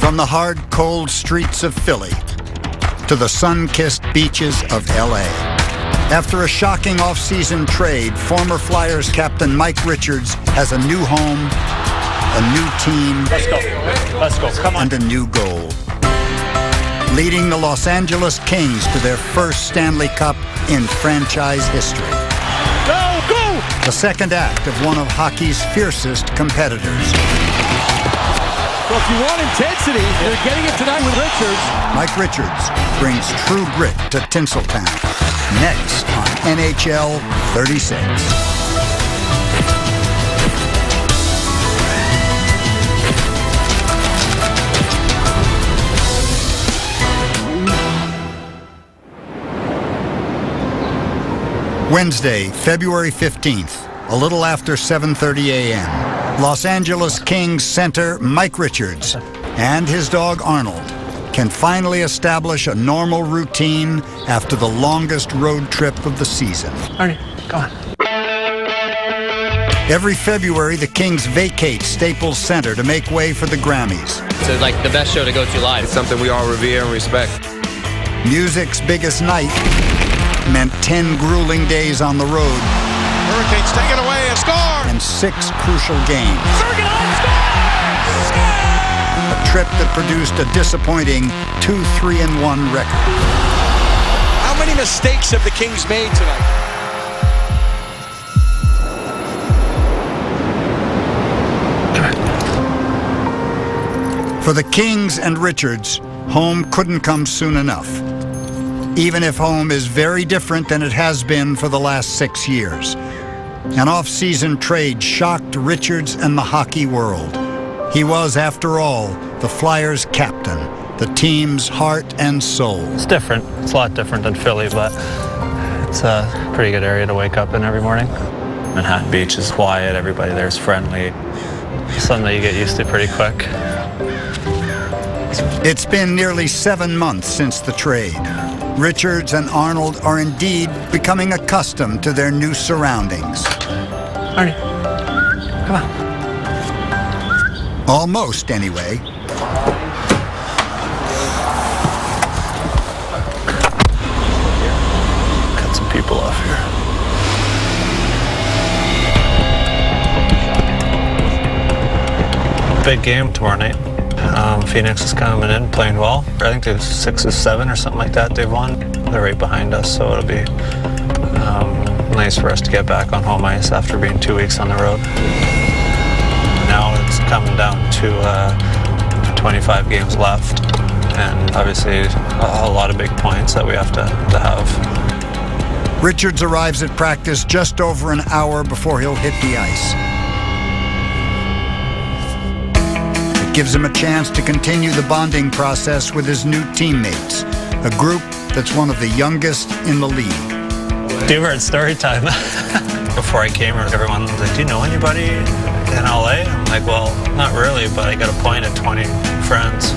From the hard, cold streets of Philly to the sun-kissed beaches of L.A. After a shocking off-season trade, former Flyers captain Mike Richards has a new home, a new team, Let's go. Come on. and a new goal. Leading the Los Angeles Kings to their first Stanley Cup in franchise history. Go! The second act of one of hockey's fiercest competitors. Well, if you want intensity, you're getting it tonight with Richards. Mike Richards brings true grit to Tinseltown. Next on NHL 36. Wednesday, February 15th, a little after 7:30 a.m. Los Angeles Kings center Mike Richards and his dog Arnold can finally establish a normal routine after the longest road trip of the season. Arnie, come on. Every February, the Kings vacate Staples Center to make way for the Grammys. It's like the best show to go to live. It's something we all revere and respect. Music's biggest night meant 10 grueling days on the road. Hurricanes take it away and score! And 6 crucial games. Bergeron scores! A trip that produced a disappointing 2-3-1 record. How many mistakes have the Kings made tonight? For the Kings and Richards, home couldn't come soon enough. Even if home is very different than it has been for the last 6 years. An off-season trade shocked Richards and the hockey world. He was, after all, the Flyers' captain, the team's heart and soul. It's different. It's a lot different than Philly, but it's a pretty good area to wake up in every morning. Manhattan Beach is quiet. Everybody there is friendly. Something that you get used to pretty quick. It's been nearly 7 months since the trade. Richards and Arnold are indeed becoming accustomed to their new surroundings. Arnie, come on. Almost, anyway. Cut some people off here. Big game tomorrow night. Phoenix is coming in, playing well. I think there's 6 or 7 or something like that they've won. They're right behind us, so it'll be nice for us to get back on home ice after being 2 weeks on the road. Now it's coming down to 25 games left, and obviously a lot of big points that we have to have. Richards arrives at practice just over an hour before he'll hit the ice. Gives him a chance to continue the bonding process with his new teammates, a group that's one of the youngest in the league. Dubert story time. Before I came here, everyone was like, do you know anybody in LA? I'm like, well, not really, but I got a point at 20 friends.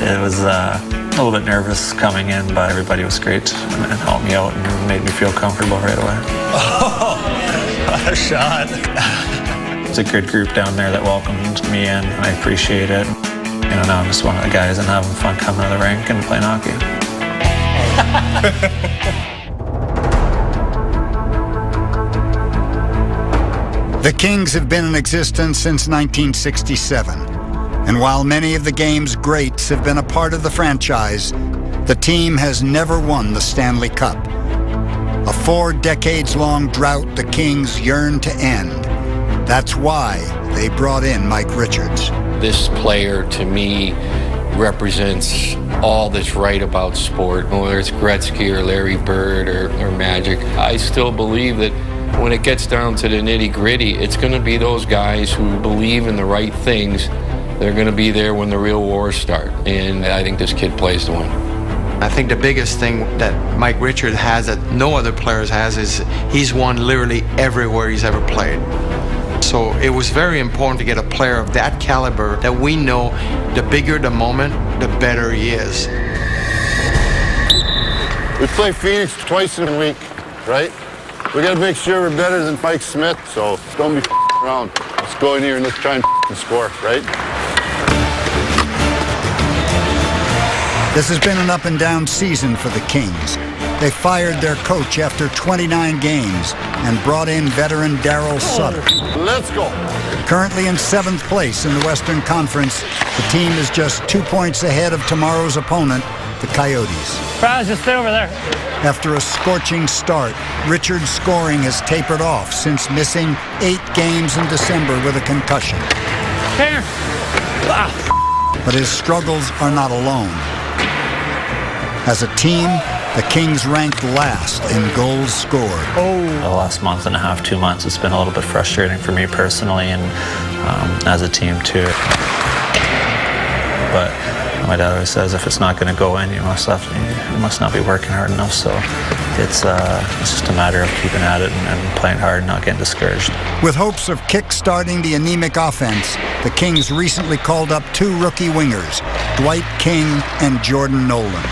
It was a little bit nervous coming in, but everybody was great and helped me out and made me feel comfortable right away. Oh, what a shot. It's a good group down there that welcomed me in. I appreciate it. You know, now I'm just one of the guys and having fun coming to the rink and playing hockey. The Kings have been in existence since 1967. And while many of the game's greats have been a part of the franchise, the team has never won the Stanley Cup. A 4 decades-long drought the Kings yearn to end. That's why they brought in Mike Richards. This player, to me, represents all that's right about sport, whether it's Gretzky or Larry Bird or Magic. I still believe that when it gets down to the nitty-gritty, it's going to be those guys who believe in the right things. They're going to be there when the real wars start, and I think this kid plays to win. I think the biggest thing that Mike Richards has that no other players has is he's won literally everywhere he's ever played. So it was very important to get a player of that caliber that we know the bigger the moment, the better he is. We play Phoenix twice in a week, right? We got to make sure we're better than Mike Smith, so don't be around. Let's go in here and let's try and score, right? This has been an up-and-down season for the Kings. They fired their coach after 29 games and brought in veteran Daryl Sutter. Let's go. Currently in 7th place in the Western Conference, the team is just 2 points ahead of tomorrow's opponent, the Coyotes. Fries, just stay over there. After a scorching start, Richards' scoring has tapered off since missing 8 games in December with a concussion. Here. But his struggles are not alone. As a team, the Kings ranked last in goals scored. The last month and a half, 2 months, it's been a little bit frustrating for me personally and as a team too. But my dad always says if it's not going to go in, you must not be working hard enough. So it's just a matter of keeping at it and playing hard and not getting discouraged. With hopes of kick-starting the anemic offense, the Kings recently called up 2 rookie wingers, Dwight King and Jordan Nolan.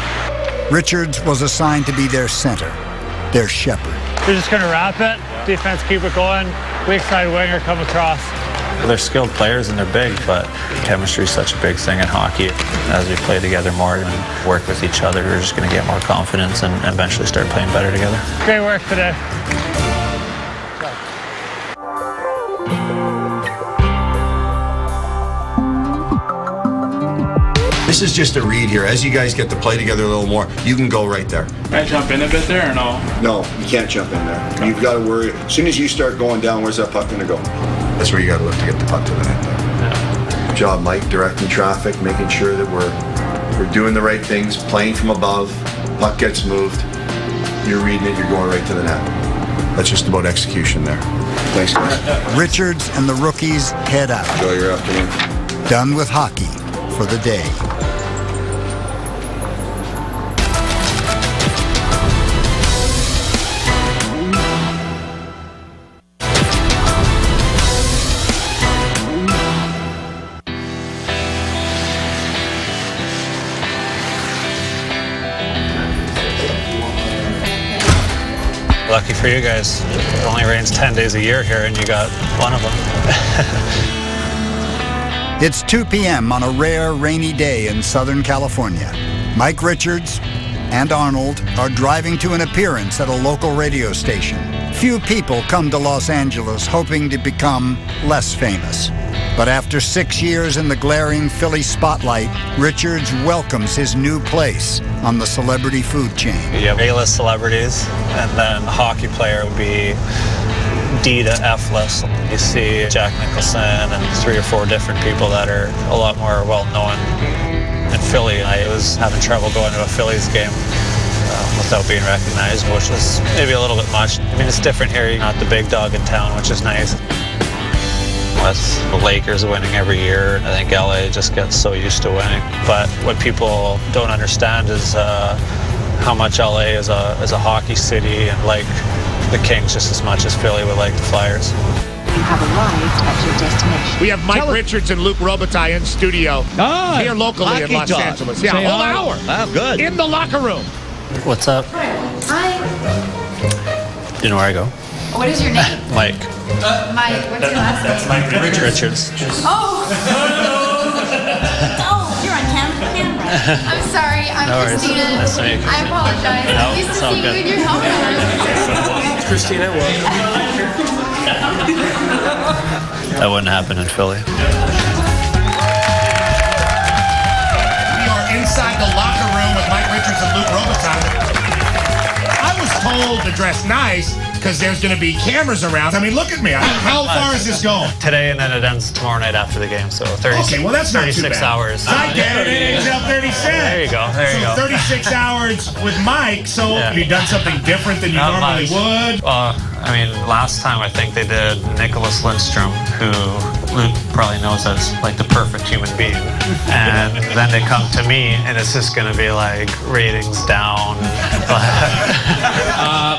Richards was assigned to be their center, their shepherd. We're just going to wrap it. Defense, keep it going. Weak side winger, come across. They're skilled players and they're big, but chemistry is such a big thing in hockey. As we play together more and work with each other, we're just going to get more confidence and eventually start playing better together. Great work today. This is just a read here. As you guys get to play together a little more, you can go right there. Can I jump in a bit there or no? No, you can't jump in there. You've got to worry. As soon as you start going down, where's that puck going to go? That's where you got to look to get the puck to the net there. Yeah. Good job, Mike, directing traffic, making sure that we're doing the right things, playing from above. Puck gets moved. You're reading it. You're going right to the net. That's just about execution there. Thanks, guys. Richards and the rookies head out. Enjoy your afternoon. Done with hockey for the day. Lucky for you guys, it only rains 10 days a year here and you got one of them. It's 2 p.m. on a rare rainy day in Southern California. Mike Richards and Arnold are driving to an appearance at a local radio station. Few people come to Los Angeles hoping to become less famous. But after 6 years in the glaring Philly spotlight, Richards welcomes his new place on the celebrity food chain. You have A-list celebrities, and then a hockey player would be D to F-list. You see Jack Nicholson and 3 or 4 different people that are a lot more well-known. In Philly, I was having trouble going to a Phillies game without being recognized, which was maybe a little bit much. I mean, it's different here. You're not the big dog in town, which is nice. With the Lakers winning every year, I think LA just gets so used to winning. But what people don't understand is how much LA is a hockey city and like the Kings just as much as Philly would like the Flyers. You have arrived at your destination. We have Mike Richards and Luc Robitaille in studio here locally in Los Angeles. Yeah, a whole hour. Wow, good. In the locker room. What's up? Hi. You know where I go? What is your name? Mike. Mike. What's your last name? That's Mike Richards. Oh. Oh, you're on camera. I'm sorry. I'm No worries. Christina. Nice to meet you. I apologize. No, I used it's to all see you good. in your helmet. Christina, that wouldn't happen in Philly. We are inside the locker room with Mike Richards and Luc Robitaille. I was told to dress nice because there's going to be cameras around. I mean, look at me. How far is this going? Today and then it ends tomorrow night after the game, so 36, Okay, well, that's not too 36 bad. hours. I get it. It ends up 36. There you go. There you go. 36 hours with Mike. So Yeah. have you done something different than you Not normally much. would? I mean, last time I think they did Nicholas Lindstrom, who Luke probably knows as like the perfect human being. And then they come to me, and it's just going to be like ratings down.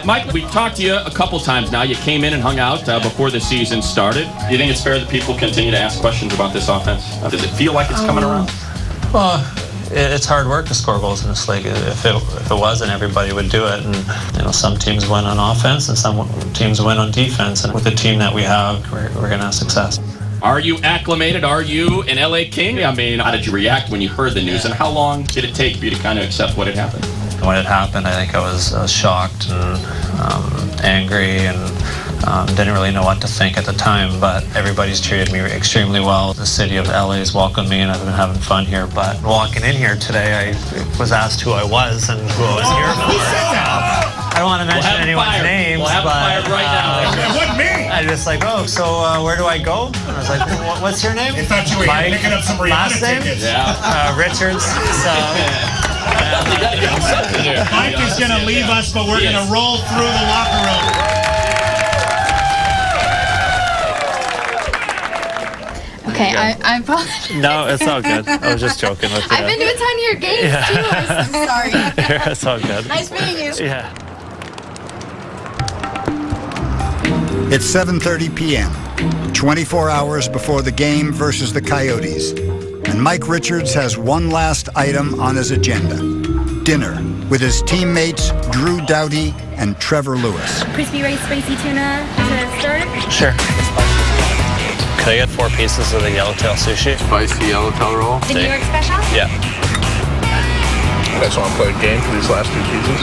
Mike, we've talked to you a couple times now. You came in and hung out before the season started. Do you think it's fair that people continue to ask questions about this offense? Does it feel like it's coming around? Well, it's hard work to score goals in this league. If it wasn't, everybody would do it. And you know, some teams win on offense, and some teams win on defense. And with the team that we have, we're going to have success. Are you acclimated? Are you an LA King? I mean, how did you react when you heard the news, and how long did it take for you to kind of accept what had happened? When it happened, I think I was shocked and angry and didn't really know what to think at the time, but everybody's treated me extremely well. The city of LA has welcomed me and I've been having fun here, but walking in here today, I was asked who I was and who I was here for. I don't want to mention anyone's names, but right now. It wasn't me. I was like, oh, so where do I go? And I was like, what's your name? I thought you were picking up some Rihanna tickets. Yeah. Richards. So. Mike is going to leave us, but we're going to roll through the locker room. Okay, I apologize. No, it's all good. I was just joking with you. I've been to a ton of your games too. I'm sorry. It's all good. Nice meeting you. Yeah. It's 7:30 p.m., 24 hours before the game versus the Coyotes. And Mike Richards has one last item on his agenda: dinner with his teammates Drew Doughty and Trevor Lewis. Crispy rice, spicy tuna to start. Sure. Could I get 4 pieces of the yellowtail sushi? Spicy yellowtail roll. The New York special? Yeah. You guys want to play a game for these last 2 pieces?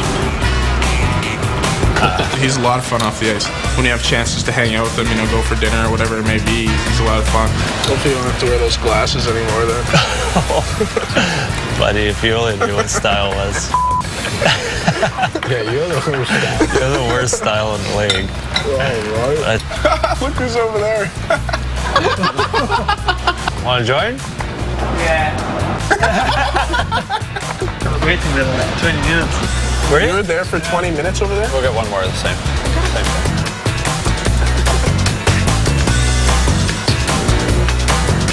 He's a lot of fun off the ice. When you have chances to hang out with him, go for dinner or whatever it may be, he's a lot of fun. Hopefully you don't have to wear those glasses anymore then. Buddy, if you only knew what style was. Yeah, you're the worst style. You're the worst style in the league. Right. Look who's over there. Want to join? Yeah. I was waiting there like 20 minutes. You were there for 20 minutes over there? We'll get one more of the same thing.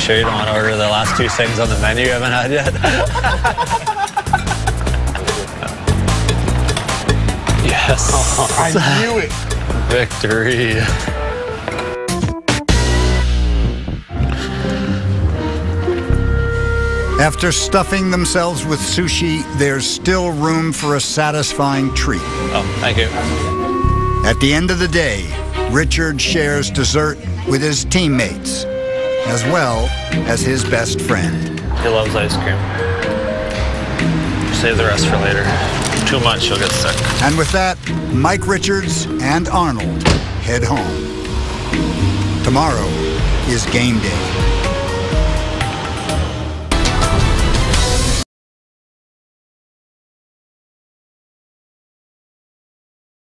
Sure you don't want to order the last 2 things on the menu you haven't had yet? Yes. I knew it. Victory. After stuffing themselves with sushi, there's still room for a satisfying treat. Oh, thank you. At the end of the day, Richard shares dessert with his teammates, as well as his best friend. He loves ice cream. Save the rest for later. Too much, you'll get sick. And with that, Mike Richards and Arnold head home. Tomorrow is game day.